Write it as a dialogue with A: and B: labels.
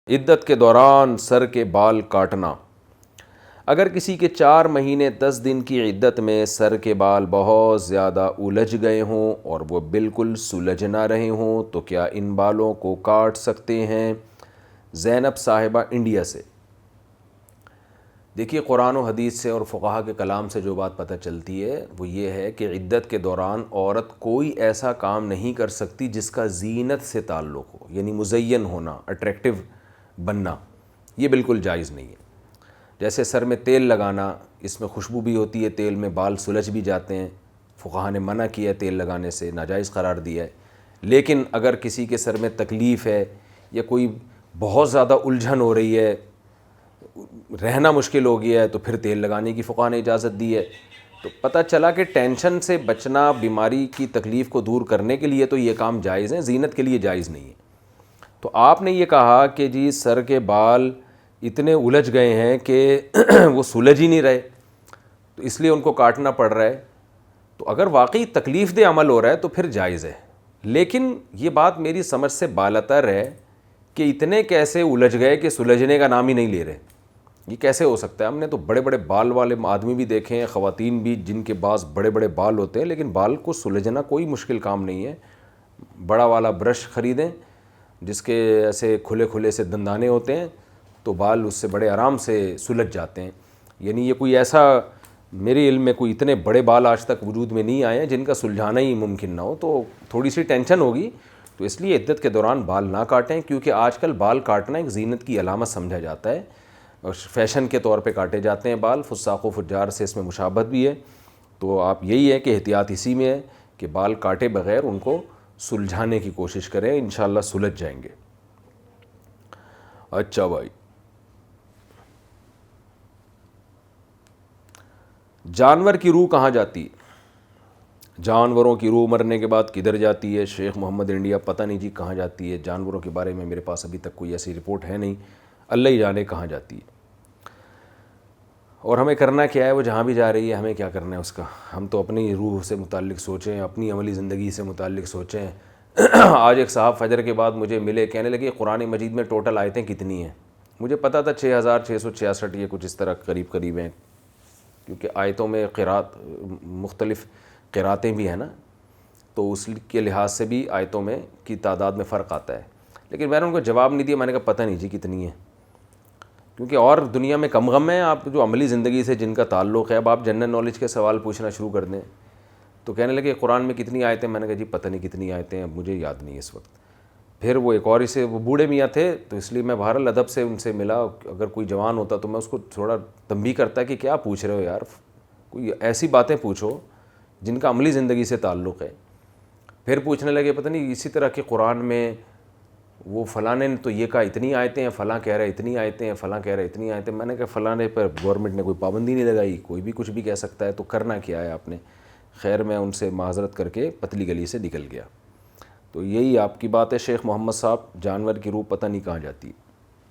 A: عدت کے دوران سر کے بال کاٹنا۔ اگر کسی کے 4 مہینے 10 دن کی عدت میں سر کے بال بہت زیادہ الجھ گئے ہوں اور وہ بالکل سلجھ نہ رہے ہوں تو کیا ان بالوں کو کاٹ سکتے ہیں؟ زینب صاحبہ انڈیا سے۔ دیکھیے، قرآن و حدیث سے اور فقہا کے کلام سے جو بات پتہ چلتی ہے وہ یہ ہے کہ عدت کے دوران عورت کوئی ایسا کام نہیں کر سکتی جس کا زینت سے تعلق ہو، یعنی مزین ہونا، اٹریکٹیو بننا، یہ بالکل جائز نہیں ہے۔ جیسے سر میں تیل لگانا، اس میں خوشبو بھی ہوتی ہے، تیل میں بال سلجھ بھی جاتے ہیں، فقہا نے منع کیا ہے تیل لگانے سے، ناجائز قرار دیا ہے۔ لیکن اگر کسی کے سر میں تکلیف ہے یا کوئی بہت زیادہ الجھن ہو رہی ہے، رہنا مشکل ہو گیا ہے، تو پھر تیل لگانے کی فقہا نے اجازت دی ہے۔ تو پتہ چلا کہ ٹینشن سے بچنا، بیماری کی تکلیف کو دور کرنے کے لیے تو یہ کام جائز ہیں، زینت کے لیے جائز نہیں ہے۔ تو آپ نے یہ کہا کہ جی سر کے بال اتنے الجھ گئے ہیں کہ وہ سلجھ ہی نہیں رہے، تو اس لیے ان کو کاٹنا پڑ رہا ہے۔ تو اگر واقعی تکلیف دہ عمل ہو رہا ہے تو پھر جائز ہے، لیکن یہ بات میری سمجھ سے بالاتر ہے کہ اتنے کیسے الجھ گئے کہ سلجھنے کا نام ہی نہیں لے رہے۔ یہ کیسے ہو سکتا ہے؟ ہم نے تو بڑے بڑے بال والے آدمی بھی دیکھے ہیں، خواتین بھی، جن کے پاس بڑے بڑے بال ہوتے ہیں، لیکن بال کو سلجھنا کوئی مشکل کام نہیں ہے۔ بڑا والا برش خریدیں جس کے ایسے کھلے کھلے سے دندانے ہوتے ہیں، تو بال اس سے بڑے آرام سے سلجھ جاتے ہیں۔ یعنی یہ کوئی ایسا، میرے علم میں کوئی اتنے بڑے بال آج تک وجود میں نہیں آئے ہیں جن کا سلجھانا ہی ممکن نہ ہو، تو تھوڑی سی ٹینشن ہوگی۔ تو اس لیے عدت کے دوران بال نہ کاٹیں، کیونکہ آج کل بال کاٹنا ایک زینت کی علامت سمجھا جاتا ہے، اور فیشن کے طور پہ کاٹے جاتے ہیں بال۔ فساق و فجار سے اس میں مشابہت بھی ہے۔ تو آپ یہی ہے کہ احتیاط اسی میں ہے کہ بال کاٹے بغیر ان کو سلجھانے کی کوشش کریں، انشاءاللہ سلجھ جائیں گے۔ اچھا بھائی، جانور کی روح کہاں جاتی ہے؟ جانوروں کی روح مرنے کے بعد کدھر جاتی ہے؟ شیخ محمد انڈیا، پتہ نہیں جی کہاں جاتی ہے، جانوروں کے بارے میں میرے پاس ابھی تک کوئی ایسی رپورٹ ہے نہیں، اللہ ہی جانے کہاں جاتی ہے۔ اور ہمیں کرنا کیا ہے؟ وہ جہاں بھی جا رہی ہے ہمیں کیا کرنا ہے اس کا؟ ہم تو اپنی روح سے متعلق سوچیں، اپنی عملی زندگی سے متعلق سوچیں۔ آج ایک صاحب فجر کے بعد مجھے ملے، کہنے لگے قرآن مجید میں ٹوٹل آیتیں کتنی ہیں؟ مجھے پتا تھا 6666 یہ کچھ اس طرح قریب ہیں، کیونکہ آیتوں میں قرات مختلف قراتیں بھی ہیں نا، تو اس کے لحاظ سے بھی آیتوں میں کی تعداد میں فرق آتا ہے۔ لیکن میں نے ان کو جواب نہیں دیا، میں نے کہا پتہ نہیں جی کتنی ہیں، کیونکہ اور دنیا میں کم غم ہیں، آپ جو عملی زندگی سے جن کا تعلق ہے، اب آپ جنرل نالج کے سوال پوچھنا شروع کر دیں۔ تو کہنے لگے قرآن میں کتنی آیتیں؟ میں نے کہا جی پتہ نہیں کتنی آیتیں ہیں، مجھے یاد نہیں اس وقت۔ پھر وہ ایک اور اسے، وہ بوڑھے میاں تھے، تو اس لیے میں بہرحال ادب سے ان سے ملا، اگر کوئی جوان ہوتا تو میں اس کو تھوڑا تنبیہ کرتا کہ کیا پوچھ رہے ہو یار، کوئی ایسی باتیں پوچھو جن کا عملی زندگی سے تعلق ہے۔ پھر پوچھنے لگے پتہ نہیں اسی طرح کہ قرآن میں وہ فلاں نے تو یہ کہا اتنی آیتیں ہیں، فلاں کہہ رہے اتنی آیتیں ہیں، فلاں کہہ رہے اتنی آیتیں۔ میں نے کہا فلاں نے پر گورنمنٹ نے کوئی پابندی نہیں لگائی، کوئی بھی کچھ بھی کہہ سکتا ہے، تو کرنا کیا ہے آپ نے؟ خیر میں ان سے معذرت کر کے پتلی گلی سے نکل گیا۔ تو یہی آپ کی بات ہے شیخ محمد صاحب، جانور کی روح پتہ نہیں کہاں جاتی۔